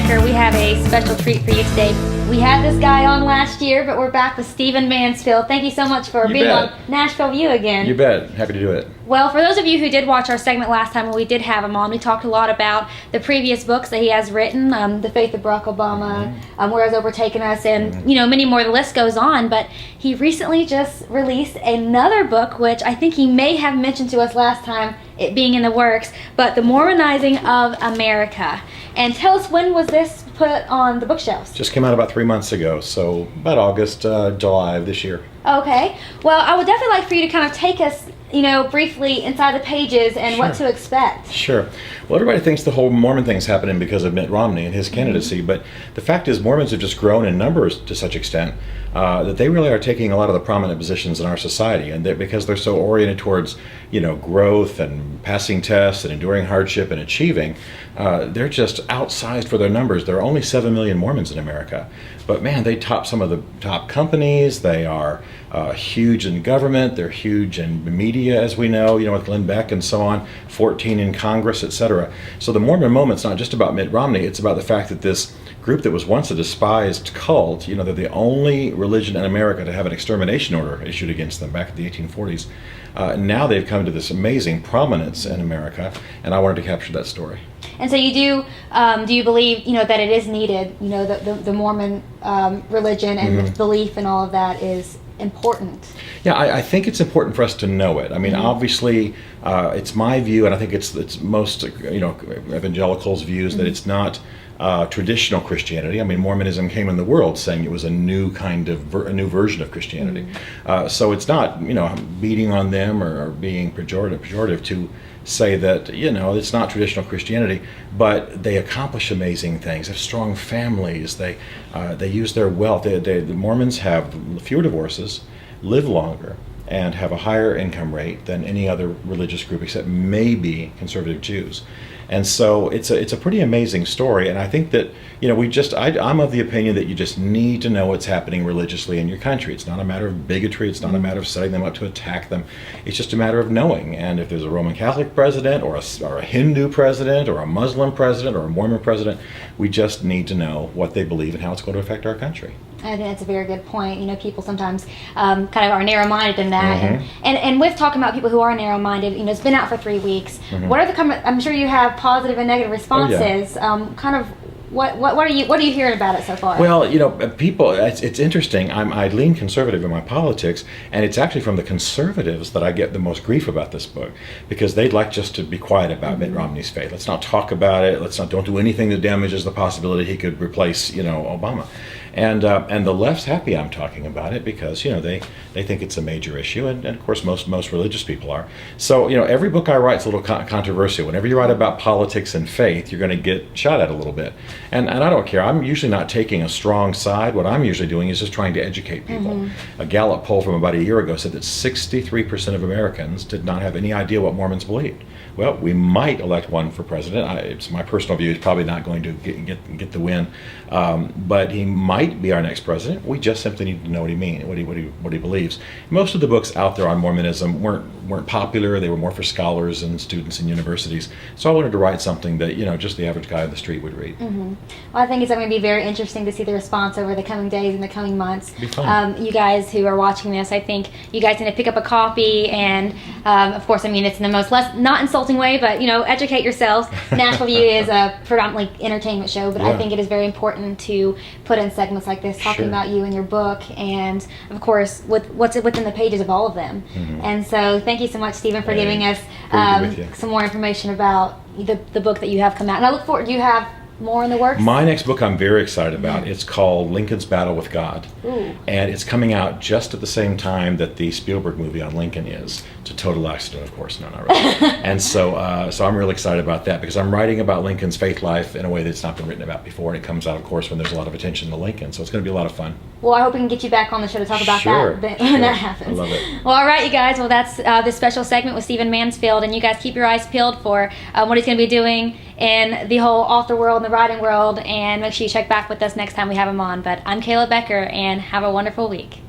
We have a special treat for you today. We had this guy on last year, but we're back with Stephen Mansfield. Thank you so much for being on Nashville View again. You bet. Happy to do it. Well, for those of you who did watch our segment last time when we did have him on, we talked a lot about the previous books that he has written, The Faith of Barack Obama, Where Has Overtaken Us, and many more. The list goes on, but he recently just released another book, which I think he may have mentioned to us last time, it being in the works, but The Mormonizing of America. And tell us, when was this put on the bookshelves? Just came out about 3 months ago, so about August, July of this year. Okay. Well, I would definitely like for you to kind of take us, briefly inside the pages and what to expect. Sure. Well, everybody thinks the whole Mormon thing's happening because of Mitt Romney and his candidacy, but the fact is Mormons have just grown in numbers to such extent that they really are taking a lot of the prominent positions in our society, and because they're so oriented towards, growth and passing tests and enduring hardship and achieving, they're just outsized for their numbers. There are only 7 million Mormons in America, but man, they top some of the top companies. They are huge in government. They're huge in media, as we know, with Glenn Beck and so on, 14 in Congress, etc. So the Mormon movement's not just about Mitt Romney. It's about the fact that this group that was once a despised cult, they're the only religion in America to have an extermination order issued against them back in the 1840s. Now they've come to this amazing prominence in America, and I wanted to capture that story. And so you do you believe, that it is needed, the Mormon religion and belief and all of that is important? Yeah, I think it's important for us to know it. I mean, obviously, it's my view, and I think it's most, evangelicals' views, that it's not traditional Christianity. I mean, Mormonism came in the world saying it was a new kind of, a new version of Christianity. So it's not, beating on them or being pejorative to say that, it's not traditional Christianity, but they accomplish amazing things, have strong families, they use their wealth. The Mormons have fewer divorces, live longer, and have a higher income rate than any other religious group except maybe conservative Jews. And so it's a pretty amazing story, and I think that I'm of the opinion that you just need to know what's happening religiously in your country. It's not a matter of bigotry. It's not a matter of setting them up to attack them. It's just a matter of knowing. And if there's a Roman Catholic president or a Hindu president or a Muslim president or a Mormon president, we just need to know what they believe and how it's going to affect our country. I think that's a very good point. People sometimes kind of are narrow-minded in that, and with talking about people who are narrow-minded, it's been out for 3 weeks. What are I'm sure you have positive and negative responses. Kind of what are you hearing about it so far? Well, people. It's interesting. I lean conservative in my politics, and it's actually from the conservatives that I get the most grief about this book, because they'd like just to be quiet about Mitt Romney's fate. Let's not talk about it. Don't do anything that damages the possibility he could replace Obama. And the left's happy I'm talking about it because they think it's a major issue, and of course most religious people are. So every book I write is a little controversial. Whenever you write about politics and faith, you're going to get shot at a little bit, and I don't care. I'm usually not taking a strong side. What I'm usually doing is just trying to educate people. A Gallup poll from about a year ago said that 63% of Americans did not have any idea what Mormons believed. Well, we might elect one for president. It's my personal view. He's probably not going to get the win, but he might be our next president. We just simply need to know what he means, what he believes. Most of the books out there on Mormonism weren't popular. They were more for scholars and students in universities. So I wanted to write something that just the average guy on the street would read. Well, I think it's going to be very interesting to see the response over the coming days and the coming months. It'll be fun. You guys who are watching this, I think you guys need to pick up a copy, and of course, it's in the not insulting way, but educate yourselves. Nashville View is a predominantly entertainment show, but I think it is very important to put in segments like this talking about you and your book, and of course with what's within the pages of all of them. And so thank you so much, Stephen, for giving us some more information about the book that you have come out. And I look forward. Do you have more in the works? My next book I'm very excited about. It's called Lincoln's Battle with God. Ooh. And it's coming out just at the same time that the Spielberg movie on Lincoln is. It's a total accident, of course. No, not really. And so I'm really excited about that because I'm writing about Lincoln's faith life in a way that's not been written about before. And it comes out, of course, when there's a lot of attention to Lincoln. So it's going to be a lot of fun. Well, I hope we can get you back on the show to talk about that when that happens. I love it. Well, all right, you guys. Well, that's this special segment with Stephen Mansfield. And you guys keep your eyes peeled for what he's going to be doing in the whole author world and the writing world. And make sure you check back with us next time we have him on. But I'm Kayla Becker, and have a wonderful week.